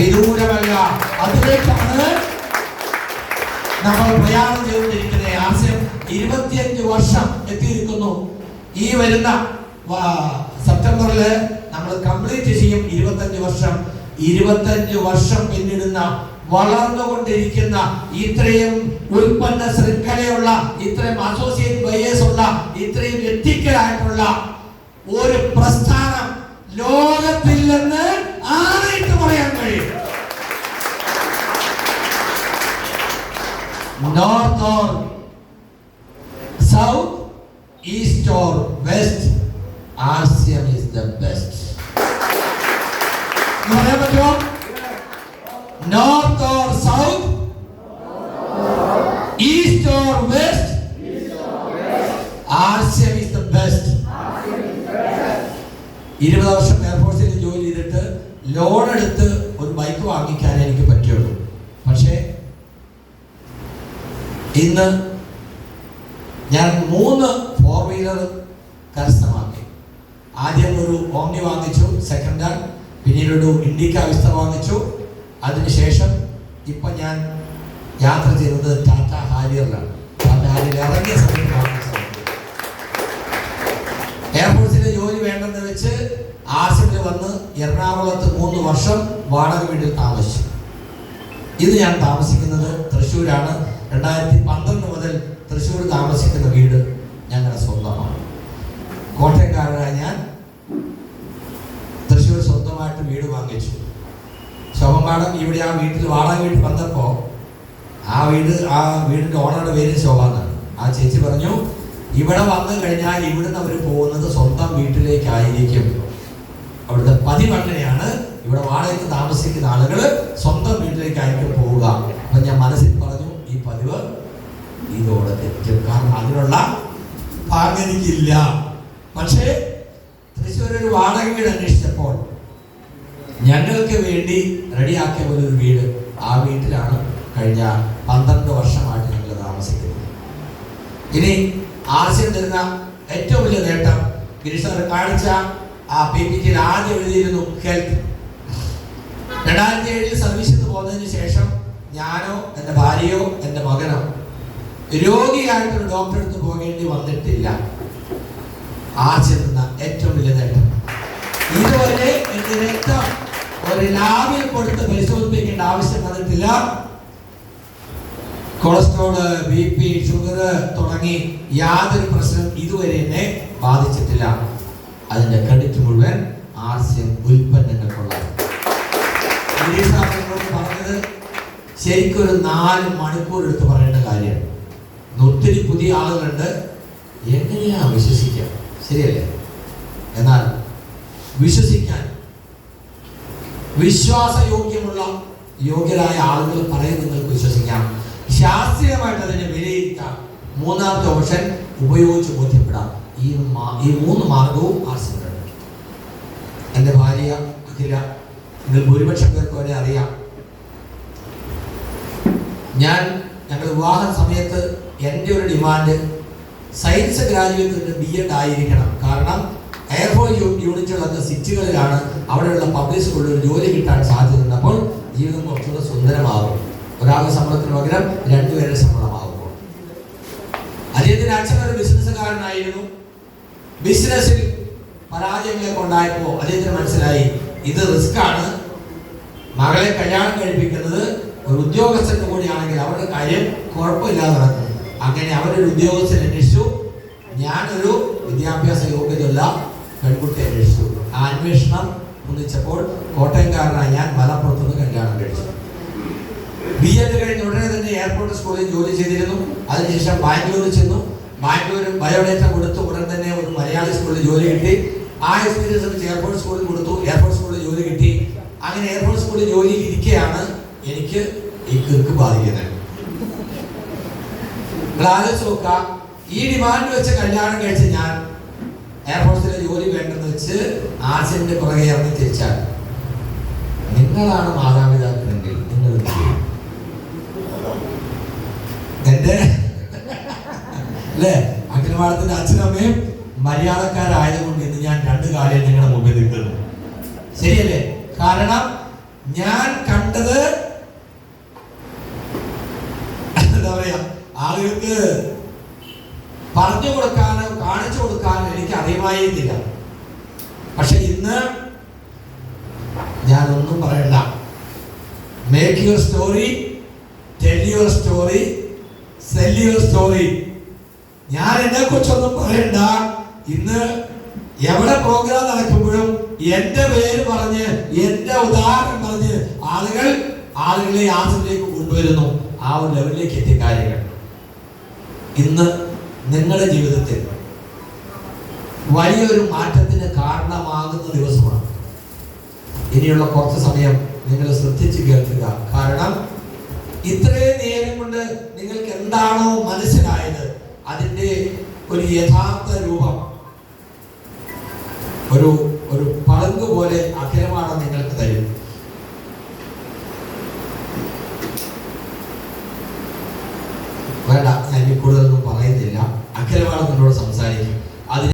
വിദൂരമല്ല, അതിലേക്കാണ് നമ്മൾ പ്രയാണം ചെയ്തുകൊണ്ടിരിക്കുന്നത്. ആശയം 25 വർഷം എത്തിയിരിക്കുന്നു. ഈ വരുന്ന സെപ്റ്റംബറിൽ നമ്മൾ കംപ്ലീറ്റ് ചെയ്യും 25 വർഷം. 25 വർഷം പിന്നിടുന്ന വളർന്നുകൊണ്ടിരിക്കുന്ന ഇത്രയും ഉൽപ്പന്ന ശൃംഖലയുള്ള, ഇത്രയും അസോസിയേറ്റ് ബയേഴ്സ് ഉള്ള, ഇത്രയും എത്തിക്കലായിട്ടുള്ള ഒരു പ്രസ്ഥാനം ലോകത്തില്ലെന്ന് ആരായിട്ട് പറയാൻ കഴിയും? North or south, east or west, ആസിയം ഈസ് ദ ബെസ്റ്റ്. പറയാൻ പറ്റുമോ? North or south, east or west, ആസിയം ഈസ് ദ ബെസ്റ്റ്. 20 വർഷം എയർഫോഴ്സിൽ ജോലി ചെയ്തിട്ട് ലോൺ എടുത്ത് ഒരു ബൈക്ക് വാങ്ങിക്കാൻ എനിക്ക് പറ്റുള്ളൂ. പക്ഷേ ഇന്ന് ഞാൻ 3 4 വീലർ കരസ്ഥമാക്കി. ആദ്യം ഒരു ഓംനി വാങ്ങിച്ചു, സെക്കൻഡ് ഹാൻഡ്. പിന്നീട് ഒരു ഇൻഡിക്ക വിസ്റ്റ വാങ്ങിച്ചു. അതിനുശേഷം ഇപ്പൊ ഞാൻ യാത്ര ചെയ്യുന്നത് ടാറ്റ ഹാരിയറിലാണ്. ടാറ്റ ഹാരിയർ ഇറങ്ങിയ സമയത്ത് വാങ്ങിച്ചത്. എയർഫോഴ്സിലെ ജോലി വേണ്ടെന്ന് വെച്ച് ആസിമിൽ വന്ന് എറണാകുളത്ത് 3 വർഷം വാടക വീട്ടിൽ താമസിച്ചു. ഇത് ഞാൻ താമസിക്കുന്നത് തൃശ്ശൂരാണ്. 2012 മുതൽ തൃശ്ശൂർ താമസിക്കുന്ന വീട് ഞങ്ങളുടെ സ്വന്തമാണ്. കോട്ടയംകാരനായ ഞാൻ തൃശ്ശൂർ സ്വന്തമായിട്ട് വീട് വാങ്ങിച്ചു. ശോഭമാടം ഇവിടെ ആ വീട്ടിൽ വാടക വീട്ടിൽ വന്നപ്പോൾ ആ വീടിൻ്റെ ഓണറുടെ പേര് ശോഭ എന്നാണ്. ആ ചേച്ചി പറഞ്ഞു, ഇവിടെ വന്നു കഴിഞ്ഞാൽ ഇവിടുന്ന് അവർ പോകുന്നത് സ്വന്തം വീട്ടിലേക്കായിരിക്കും. അവിടുത്തെ പതിവ് അങ്ങനെയാണ്. ഇവിടെ വാടകയ്ക്ക് താമസിക്കുന്ന ആളുകൾ സ്വന്തം വീട്ടിലേക്കായിരിക്കും പോവുക. അപ്പം ഞാൻ മനസ്സിൽ പറഞ്ഞു, ഈ പതിവ് ഇതോടെ തെറ്റും. കാരണം അതിനുള്ള ഭാഗ്യം എനിക്കില്ല. പക്ഷേ തൃശ്ശൂർ ഒരു വാടക വീട് അന്വേഷിച്ചപ്പോൾ ഞങ്ങൾക്ക് വേണ്ടി റെഡിയാക്കിയ ഒരു വീട്, ആ വീട്ടിലാണ് കഴിഞ്ഞ 12 വർഷമായിട്ട് ഞങ്ങൾ താമസിക്കുന്നത്. ഇനി ആശയം തരുന്ന ഏറ്റവും വലിയ നേട്ടം ഗിരീഷ് സാർ കാണിച്ച ആ PPT ആദ്യം എഴുതിയിരുന്നു ഹെൽത്ത്. 2007 സർവീസിൽ നിന്ന് പോകുന്നതിന് ശേഷം ഞാനോ എൻ്റെ ഭാര്യയോ എൻ്റെ മകനോ രോഗിയായിട്ടൊരു ഡോക്ടറെ അടുത്ത് പോകേണ്ടി വന്നിട്ടില്ല. ആശയം തന്ന ഏറ്റവും വലിയ നേട്ടം. ഇതുവരെ എൻ്റെ രക്തം ഒരു ലാബിൽ കൊടുത്ത് പരിശോധിപ്പിക്കേണ്ട ആവശ്യം വന്നിട്ടില്ല. കൊളസ്ട്രോള്, BP, ഷുഗർ തുടങ്ങി യാതൊരു പ്രശ്നം ഇതുവരെ എന്നെ ബാധിച്ചിട്ടില്ല. അതിന്റെ ക്രെഡിറ്റ് മുഴുവൻ ആർസിഎം ഉൽപ്പന്നങ്ങൾക്കുള്ള. പറഞ്ഞത് ശരിക്കും ഒരു 4 മണിക്കൂർ എടുത്ത് പറയേണ്ട കാര്യമാണ്. ഒത്തിരി പുതിയ ആളുകളുണ്ട്, എങ്ങനെയാ വിശ്വസിക്കാം? ശരിയല്ലേ? എന്നാൽ വിശ്വസിക്കാൻ വിശ്വാസയോഗ്യമുള്ള യോഗ്യരായ ആളുകൾ പറയുന്നത് നിങ്ങൾക്ക് വിശ്വസിക്കാം. ശാസ്ത്രീയമായിട്ട് അതിനെ വിലയിരുത്താം. 3ാമത്തെ ഓപ്ഷൻ ഉപയോഗിച്ച് ബോധ്യപ്പെടാം. ഈ 3 മാർഗവും ആർസിയുണ്ട്. എൻ്റെ ഭാര്യ അഖില, നിങ്ങൾ ഭൂരിപക്ഷം പേർക്ക് വരെ അറിയാം. ഞങ്ങൾ വിവാഹ സമയത്ത് എൻ്റെ ഒരു ഡിമാൻഡ് സയൻസ് ഗ്രാജുവേറ്റ് BEd ആയിരിക്കണം. കാരണം എയർഫോഴ്സ് യൂണിറ്റുകളൊക്കെ സിറ്റികളിലാണ്, അവിടെയുള്ള പബ്ലിക് സ്കൂളിൽ ഒരു ജോലി കിട്ടാൻ സാധ്യതയുണ്ട്. അപ്പോൾ ജീവിതം കുറച്ചുകൂടെ സുന്ദരമാകും. ഒരാളുടെ ശമ്പളത്തിന് പകരം 2 പേരുടെ ശമ്പളമാകുമ്പോൾ. അദ്ദേഹത്തിൻ്റെ അച്ഛൻ ഒരു ബിസിനസ്സുകാരനായിരുന്നു. ബിസിനസ്സിൽ പരാജയങ്ങളൊക്കെ ഉണ്ടായപ്പോൾ അദ്ദേഹത്തിന് മനസ്സിലായി ഇത് റിസ്ക് ആണ്. മകളെ കല്യാണം കഴിപ്പിക്കുന്നത് ഒരു ഉദ്യോഗസ്ഥന് കൂടിയാണെങ്കിൽ അവരുടെ കാര്യം കുഴപ്പമില്ലാതെ നടക്കും. അങ്ങനെ അവരൊരു ഉദ്യോഗസ്ഥൻ അന്വേഷിച്ചു. ഞാനൊരു വിദ്യാഭ്യാസ യോഗ്യതയുള്ള പെൺകുട്ടി അന്വേഷിച്ചു. ആ അന്വേഷണം ഒന്നിച്ചപ്പോൾ കോട്ടയംകാരനായ ഞാൻ മലപ്പുറത്തുനിന്ന് കല്യാണം കഴിച്ചു. BEd കഴിഞ്ഞ് ഉടനെ തന്നെ എയർപോർട്ട് സ്കൂളിൽ ജോലി ചെയ്തിരുന്നു. അതിനുശേഷം ബാംഗ്ലൂരിൽ ചെന്നു. ബാംഗ്ലൂർ ബയോഡേറ്റ കൊടുത്തു. ഉടൻ തന്നെ ഒരു മലയാളി സ്കൂളിൽ ജോലി കിട്ടി. ആ എക്സ്പീരിയൻസ് വെച്ച് എയർപോർട്ട് സ്കൂളിൽ കൊടുത്തു. എയർപോർട്ട് സ്കൂളിൽ ജോലി കിട്ടി. അങ്ങനെ എയർപോർട്ട് സ്കൂളിൽ ജോലി ഇരിക്കുകയാണ് എനിക്ക് ഈ കിർക്ക് ബാധിക്കുന്നത്. ആലോചിച്ച് നോക്കുക, ഈ ഡിമാൻഡ് വെച്ച് കല്യാണം കഴിച്ച് ഞാൻ എയർഫോഴ്സിലെ ജോലി വേണ്ടെന്ന് വെച്ച് ആർസിന്റെ പുറകെ ഇറങ്ങി തിരിച്ചാൽ നിങ്ങളാണ് മാതാപിതാക്കളെങ്കിൽ നിങ്ങൾ എന്റെ അല്ലേ? അഖിലമാടത്തിന്റെ അച്ഛനും അമ്മയും മര്യാദക്കാരായതുകൊണ്ട് ഇന്ന് ഞാൻ 2 കാര്യം നിങ്ങളുടെ മുമ്പിൽ നിൽക്കുന്നു. ശരിയല്ലേ? കാരണം ഞാൻ കണ്ടത് എന്താ പറയാ, ആളുകൾക്ക് പറഞ്ഞു കൊടുക്കാനോ കാണിച്ചു കൊടുക്കാനോ എനിക്ക് അറിയുമായിരുന്നില്ല. പക്ഷെ ഇന്ന് ഞാനൊന്നും പറയണ്ട. Make your story, tell your story, cell your story. ഞാൻ എന്നെ കുറിച്ചൊന്നും പറയണ്ട. ഇന്ന് എവിടെ പ്രോഗ്രാം നടക്കുമ്പോഴും എന്റെ പേര് പറഞ്ഞ്, എന്റെ ഉദാഹരണം പറഞ്ഞ് ആളുകളെ യാത്രയിലേക്ക് കൊണ്ടുവരുന്നു. ആ ഒരു ലെവലിലേക്ക് എത്തിയ കാര്യങ്ങൾ ഇന്ന് നിങ്ങളുടെ ജീവിതത്തിൽ വലിയൊരു മാറ്റത്തിന് കാരണമാകുന്ന ദിവസമാണ്. ഇനിയുള്ള കുറച്ച് സമയം നിങ്ങൾ ശ്രദ്ധിച്ച് കേൾക്കുക. കാരണം ഇത്രയും നേരം കൊണ്ട് നിങ്ങൾക്ക് എന്താണോ മനസ്സിലായത് അതിൻ്റെ ഒരു യഥാർത്ഥ രൂപം ഒരു പളുങ്ക് പോലെ അഖിലമാണ് നിങ്ങൾക്ക് തരും. വേണ്ട, ഞാൻ കൂടുതലൊന്നും പറയുന്നില്ല.